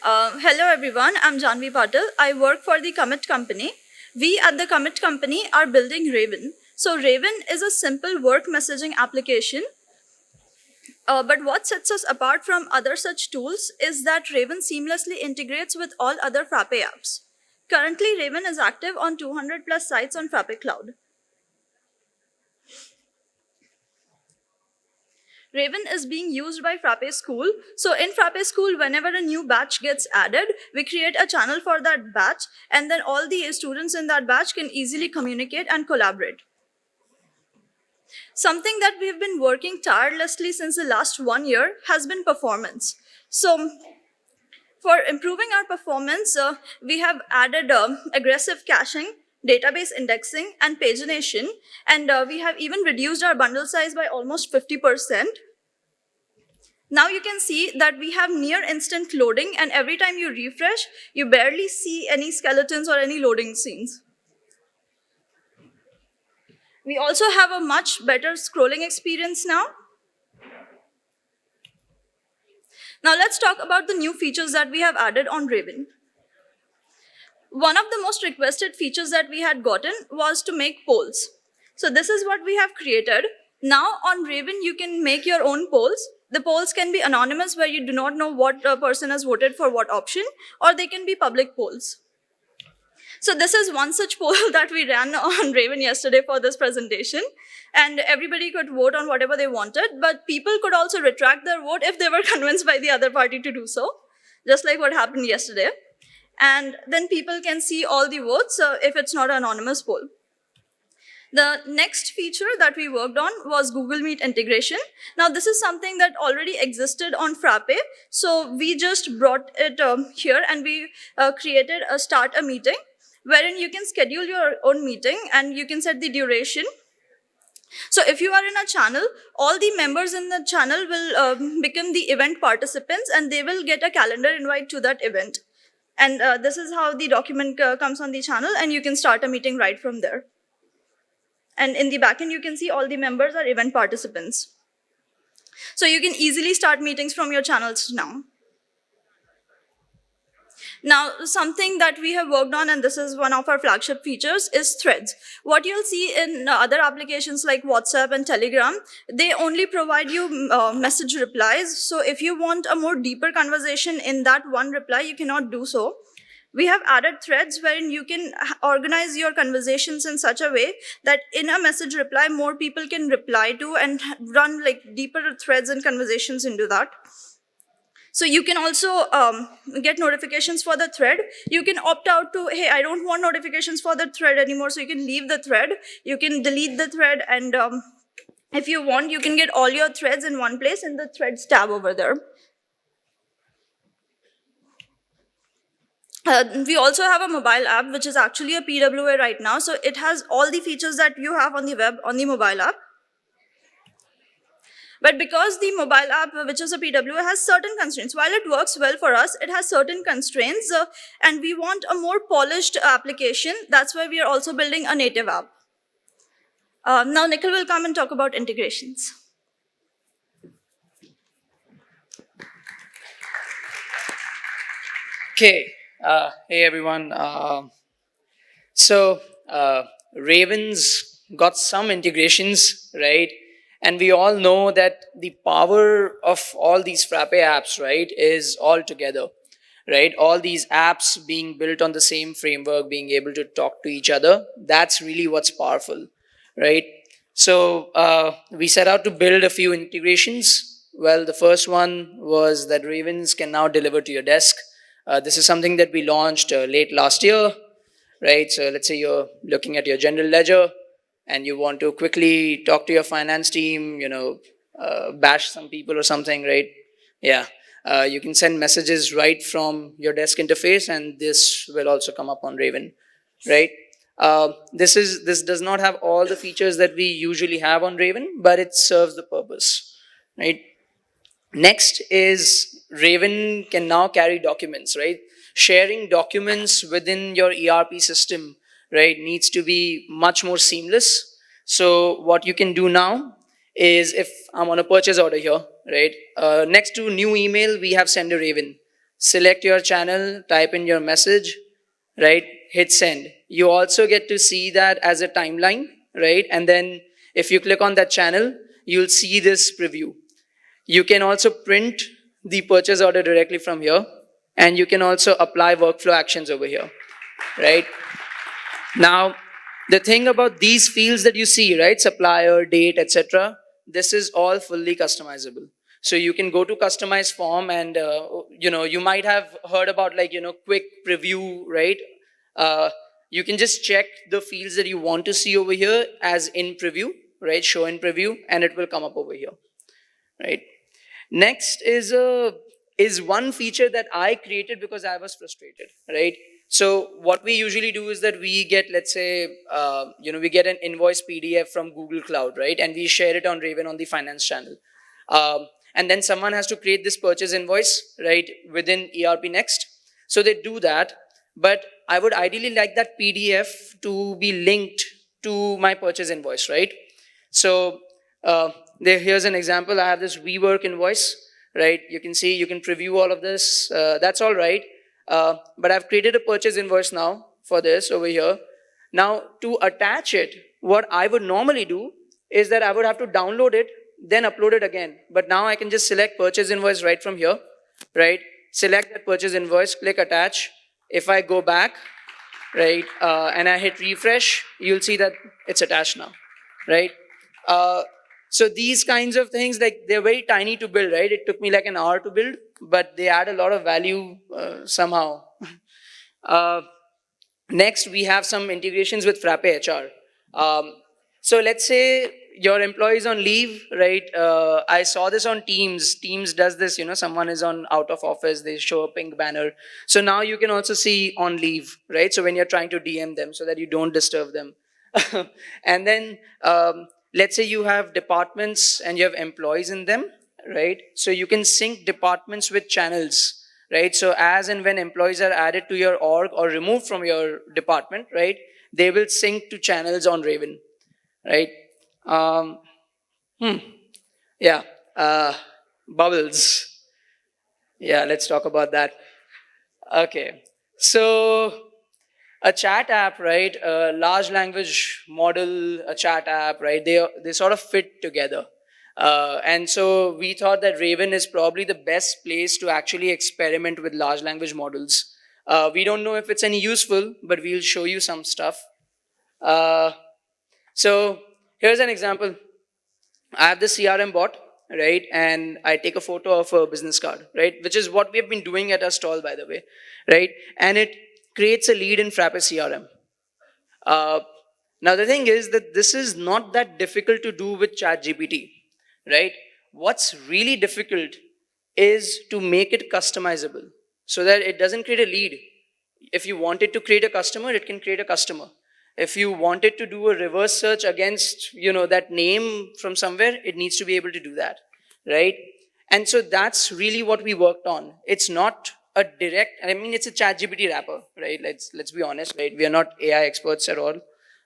Hello everyone, I'm Janhvi Patil. I work for the Commit Company. We at the Commit Company are building Raven. So Raven is a simple work messaging application. But what sets us apart from other such tools is that Raven seamlessly integrates with all other Frappe apps. Currently, Raven is active on 200 plus sites on Frappe Cloud. Raven is being used by Frappe School. So in Frappe School, whenever a new batch gets added, we create a channel for that batch, and then all the students in that batch can easily communicate and collaborate. Something that we've been working tirelessly since the last 1 year has been performance. So for improving our performance, we have added aggressive caching, database indexing, and pagination, and we have even reduced our bundle size by almost 50%. Now you can see that we have near instant loading, and every time you refresh, you barely see any skeletons or any loading scenes. We also have a much better scrolling experience now. Now let's talk about the new features that we have added on Raven. One of the most requested features that we had gotten was to make polls. So this is what we have created. Now on Raven, you can make your own polls. The polls can be anonymous, where you do not know what person has voted for what option, or they can be public polls. So this is one such poll that we ran on Raven yesterday for this presentation, and everybody could vote on whatever they wanted, but people could also retract their vote if they were convinced by the other party to do so, just like what happened yesterday. And then people can see all the votes if it's not an anonymous poll. The next feature that we worked on was Google Meet integration. Now, this is something that already existed on Frappe, so we just brought it here, and we created a start a meeting, wherein you can schedule your own meeting and you can set the duration. So if you are in a channel, all the members in the channel will become the event participants, and they will get a calendar invite to that event. And this is how the document comes on the channel, and you can start a meeting right from there. And in the backend, you can see all the members are event participants. So you can easily start meetings from your channels now. Now, something that we have worked on, and this is one of our flagship features, is threads. What you'll see in other applications like WhatsApp and Telegram, they only provide you message replies. So if you want a more deeper conversation in that one reply, you cannot do so. We have added threads wherein you can organize your conversations in such a way that in a message reply, more people can reply to and run like deeper threads and conversations into that. So you can also get notifications for the thread. You can opt out to, hey, I don't want notifications for the thread anymore, so you can leave the thread. You can delete the thread, and if you want, you can get all your threads in one place in the threads tab over there. We also have a mobile app, which is actually a PWA right now. So it has all the features that you have on the web on the mobile app. But because the mobile app, which is a PWA, has certain constraints, while it works well for us, it has certain constraints, and we want a more polished application. That's why we are also building a native app. Now Nikhil will come and talk about integrations. Okay. Hey everyone. Raven's got some integrations, right? And we all know that the power of all these Frappe apps, right, is all together, right? All these apps being built on the same framework, being able to talk to each other, that's really what's powerful, right? So we set out to build a few integrations. Well, the first one was that Ravens can now deliver to your desk. This is something that we launched late last year, right? So let's say you're looking at your general ledger and you want to quickly talk to your finance team, bash some people or something, right? Yeah. You can send messages right from your desk interface, and this will also come up on Raven, right? This does not have all the features that we usually have on Raven, but it serves the purpose, right? Next is Raven can now carry documents, right? Sharing documents within your ERP system, right, needs to be much more seamless. So what you can do now is, if I'm on a purchase order here, right, next to new email, we have send a Raven, select your channel, type in your message, right? Hit send. You also get to see that as a timeline, right? And then if you click on that channel, you'll see this preview. You can also print the purchase order directly from here, and you can also apply workflow actions over here, right? Now, the thing about these fields that you see, right, supplier, date, etc., this is all fully customizable. So you can go to customize form, and you might have heard about like quick preview, right? You can just check the fields that you want to see over here as in preview, right? Show in preview, and it will come up over here, right? Next is one feature that I created because I was frustrated, right? So what we usually do is that we get, let's say, we get an invoice PDF from Google Cloud, right? And we share it on Raven on the finance channel. And then someone has to create this purchase invoice, right, within ERP Next. So they do that, but I would ideally like that PDF to be linked to my purchase invoice, right? So here's an example. I have this WeWork invoice, right? You can see, you can preview all of this. That's all right. But I've created a purchase invoice now for this over here. Now, to attach it, what I would normally do is that I would have to download it, then upload it again. But now I can just select purchase invoice right from here, right? Select that purchase invoice, click attach. If I go back, right, and I hit refresh, you'll see that it's attached now, right? So these kinds of things, like they're very tiny to build, right? It took me like an hour to build, but they add a lot of value somehow. Next, we have some integrations with FrappeHR. So let's say your employee is on leave, right? I saw this on Teams. Teams does this, someone is on out of office, they show a pink banner. So now you can also see on leave, right? So when you're trying to DM them so that you don't disturb them. And then let's say you have departments and you have employees in them, right? So you can sync departments with channels, right? So as and when employees are added to your org or removed from your department, right, they will sync to channels on Raven, right? Yeah, bubbles. Yeah, let's talk about that. Okay, so a chat app, right? A large language model, a chat app, right? They sort of fit together. And so we thought that Raven is probably the best place to actually experiment with large language models. We don't know if it's any useful, but we'll show you some stuff. So here's an example. I have the CRM bot, right? And I take a photo of a business card, right? Which is what we have been doing at our stall, by the way, right? And it creates a lead in Frappe CRM. Now the thing is that this is not that difficult to do with ChatGPT, right? What's really difficult is to make it customizable so that it doesn't create a lead. If you want it to create a customer, it can create a customer. If you want it to do a reverse search against, that name from somewhere, it needs to be able to do that, right? And so that's really what we worked on. It's not a direct, it's a ChatGPT wrapper, right? Let's be honest, right? We are not AI experts at all.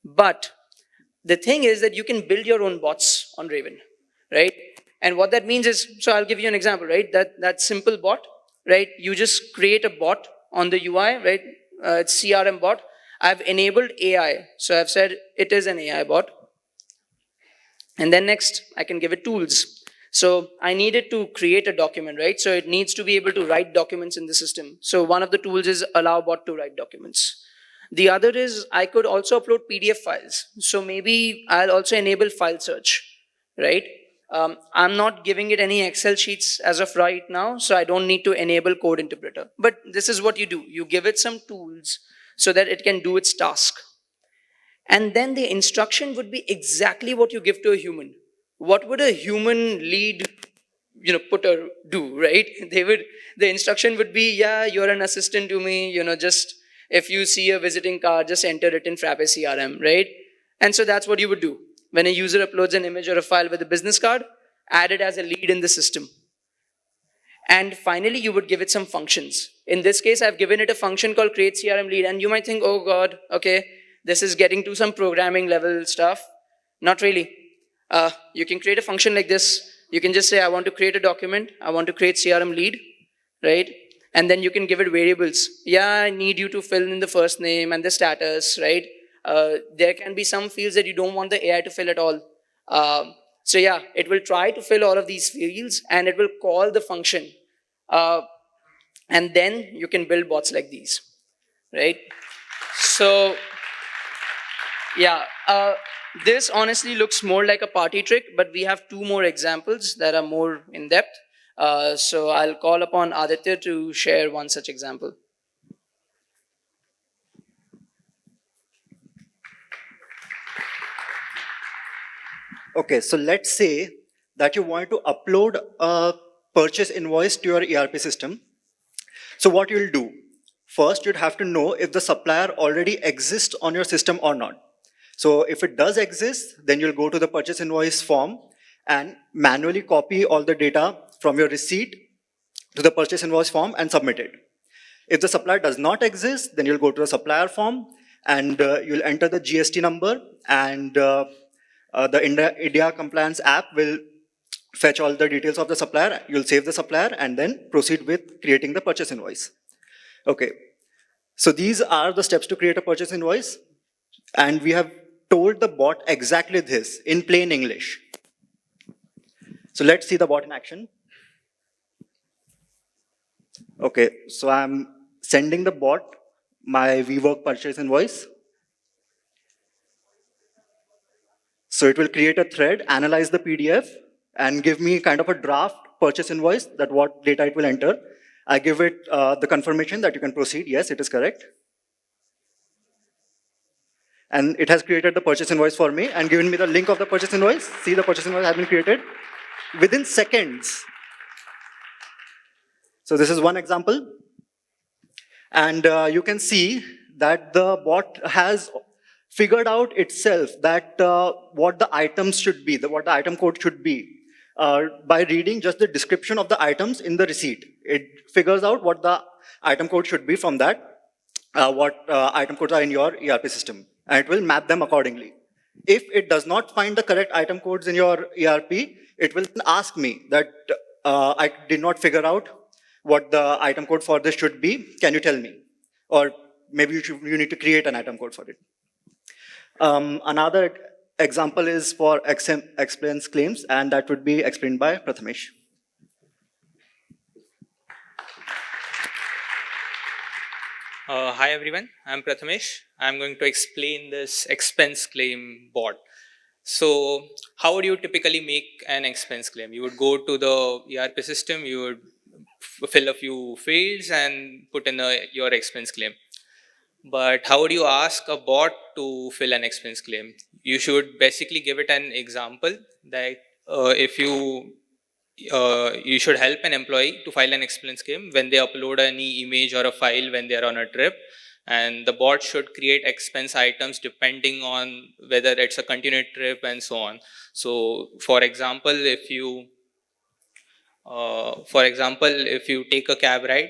But the thing is that you can build your own bots on Raven, right? And what that means is, so I'll give you an example, right? That simple bot, right? You just create a bot on the UI, right? It's CRM bot. I've enabled AI. So I've said it is an AI bot. And then next, I can give it tools. So I needed to create a document, right? So it needs to be able to write documents in the system. So one of the tools is allow bot to write documents. The other is I could also upload PDF files. So maybe I'll also enable file search, right? I'm not giving it any Excel sheets as of right now, so I don't need to enable code interpreter. But this is what you do. You give it some tools so that it can do its task. And then the instruction would be exactly what you give to a human. What would a human lead, putter do, right? The instruction would be, yeah, you're an assistant to me, just if you see a visiting card, just enter it in Frappe CRM, right? And so that's what you would do. When a user uploads an image or a file with a business card, add it as a lead in the system. And finally, you would give it some functions. In this case, I've given it a function called create CRM lead. And you might think, oh God, okay, this is getting to some programming level stuff. Not really. You can create a function like this. You can just say, I want to create a document. I want to create CRM lead, right? And then you can give it variables. Yeah, I need you to fill in the first name and the status, right? There can be some fields that you don't want the AI to fill at all. So yeah, it will try to fill all of these fields and it will call the function. And then you can build bots like these, right? So yeah, this honestly looks more like a party trick, but we have two more examples that are more in depth. So I'll call upon Aditya to share one such example. Okay, so let's say that you want to upload a purchase invoice to your ERP system. So what you'll do, first you'd have to know if the supplier already exists on your system or not. So if it does exist, then you'll go to the purchase invoice form and manually copy all the data from your receipt to the purchase invoice form and submit it. If the supplier does not exist, then you'll go to the supplier form and you'll enter the GST number, and the India compliance app will fetch all the details of the supplier. You'll save the supplier and then proceed with creating the purchase invoice. Okay, so these are the steps to create a purchase invoice, and we have told the bot exactly this in plain English. So let's see the bot in action. Okay, so I'm sending the bot my WeWork purchase invoice. So it will create a thread, analyze the PDF, and give me kind of a draft purchase invoice that what data it will enter. I give it the confirmation that you can proceed. Yes, it is correct. And it has created the purchase invoice for me and given me the link of the purchase invoice. See, the purchase invoice has been created within seconds. So this is one example. And you can see that the bot has figured out itself that what the items should be, what the item code should be, by reading just the description of the items in the receipt. It figures out what the item code should be from that, what item codes are in your ERP system, and it will map them accordingly. If it does not find the correct item codes in your ERP, it will ask me that I did not figure out what the item code for this should be. Can you tell me? Or maybe you need to create an item code for it. Another example is for expense claims, and that would be explained by Prathamesh. Hi everyone, I'm Prathamesh. I'm going to explain this expense claim bot. So how would you typically make an expense claim? You would go to the ERP system, you would fill a few fields and put in your expense claim. But how would you ask a bot to fill an expense claim? You should basically give it an example that if you should help an employee to file an expense claim when they upload any image or a file when they are on a trip, and the bot should create expense items depending on whether it's a continued trip and so on. So for example, if you take a cab ride,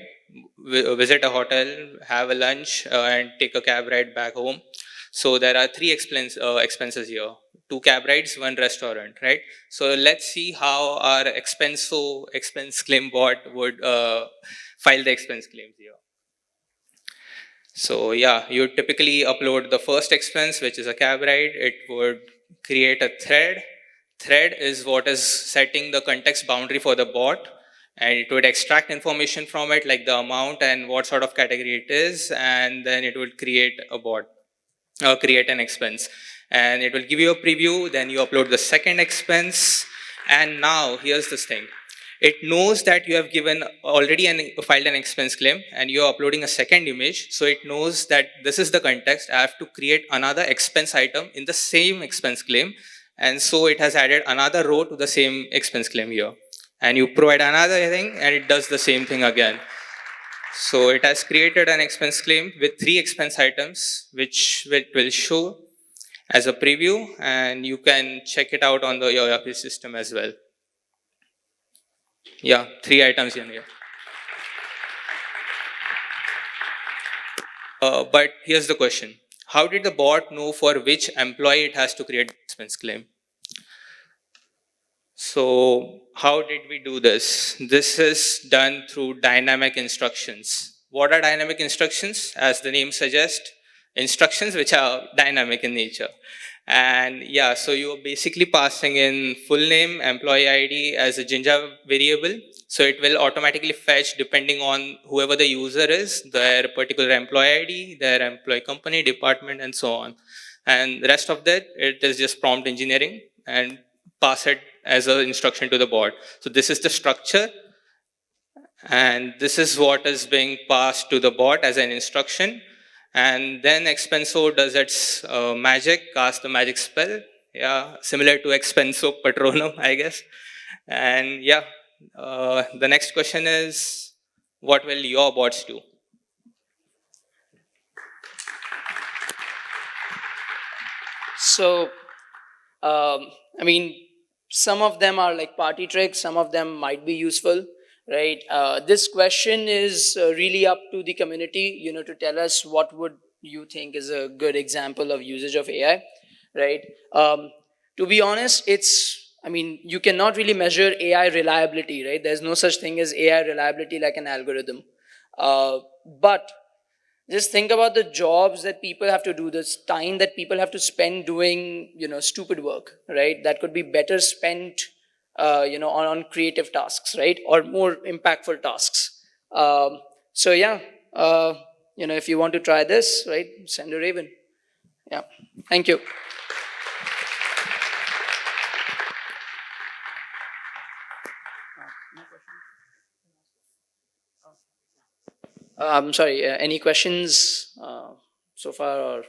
visit a hotel, have a lunch, and take a cab ride back home. So there are three expenses here: 2 cab rides, 1 restaurant, right? So let's see how our expense claim bot would file the expense claims here. So yeah, you typically upload the first expense, which is a cab ride. It would create a thread. Thread is what is setting the context boundary for the bot, and it would extract information from it, like the amount and what sort of category it is, and then it would create a bot, create an expense, and it will give you a preview. Then you upload the second expense, and now here's this thing. It knows that you have filed an expense claim and you're uploading a second image. So it knows that this is the context. I have to create another expense item in the same expense claim. And so it has added another row to the same expense claim here. And you provide another thing and it does the same thing again. So it has created an expense claim with 3 expense items, which it will show as a preview, and you can check it out on the ERP system as well. Yeah, 3 items in here. But here's the question. How did the bot know for which employee it has to create the expense claim? So how did we do this? This is done through dynamic instructions. What are dynamic instructions? As the name suggests, instructions which are dynamic in nature. And yeah, so you're basically passing in full name, employee ID as a Jinja variable. So it will automatically fetch depending on whoever the user is, their particular employee ID, their employee company, department, and so on. And the rest of that, it is just prompt engineering and pass it as an instruction to the bot. So this is the structure, and this is what is being passed to the bot as an instruction. And then Expenso does its magic, cast the magic spell. Yeah, similar to Expenso Patronum, I guess. And yeah, the next question is, what will your bots do? So, I mean, some of them are like party tricks, some of them might be useful, right? This question is really up to the community, to tell us what would you think is a good example of usage of AI, right? To be honest, you cannot really measure AI reliability, right? There's no such thing as AI reliability like an algorithm. But just think about the jobs that people have to do, this time that people have to spend doing stupid work, right? That could be better spent on creative tasks, right? Or more impactful tasks. So yeah, if you want to try this, right, send a raven. Yeah, thank you. I'm sorry, any questions so far?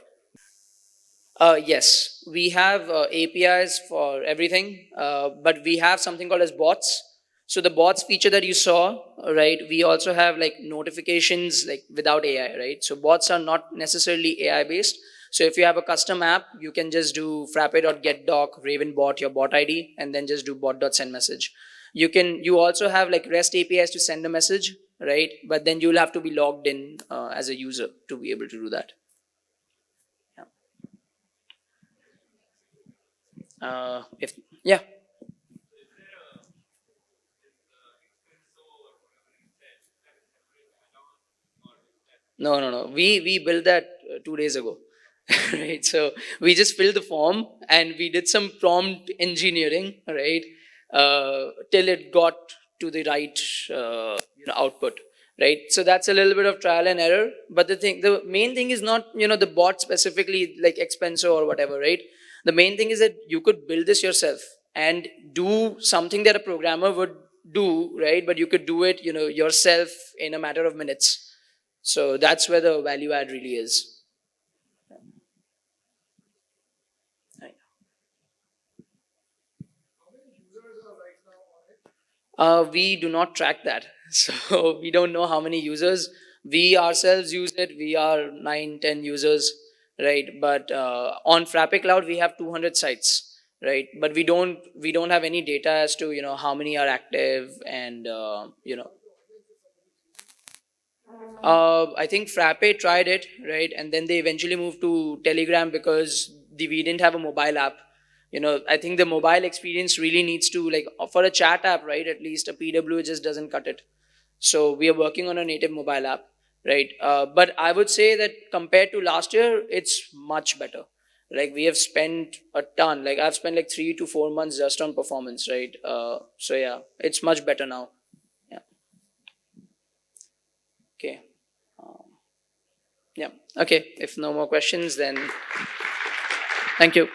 Or yes, we have APIs for everything, but we have something called as bots. So the bots feature that you saw, right? We also have like notifications like without AI, right? So bots are not necessarily AI based. So if you have a custom app, you can just do frappe.getDoc, Raven bot, your bot ID, and then just do bot.sendMessage. You also have like REST APIs to send a message, right? But then you'll have to be logged in as a user to be able to do that. If yeah. No. We built that 2 days ago, right? So we just filled the form and we did some prompt engineering, right? Till it got to the right output, right? So that's a little bit of trial and error. But the main thing is not the bot specifically like Expenso or whatever, right? The main thing is that you could build this yourself and do something that a programmer would do, right? But you could do it yourself in a matter of minutes. So that's where the value add really is. We do not track that. So we don't know how many users. We ourselves use it. We are 9-10 users, right? But on Frappe Cloud, we have 200 sites, right? But we don't have any data as to how many are active and I think Frappe tried it, right? And then they eventually moved to Telegram because we didn't have a mobile app. I think the mobile experience really needs to, like, for a chat app, right? At least a PW just doesn't cut it. So we are working on a native mobile app, right? But I would say that compared to last year, it's much better. Like we have spent a ton. Like I've spent like 3 to 4 months just on performance, right? So yeah, it's much better now. Yeah. Okay. Yeah. Okay. If no more questions, then thank you.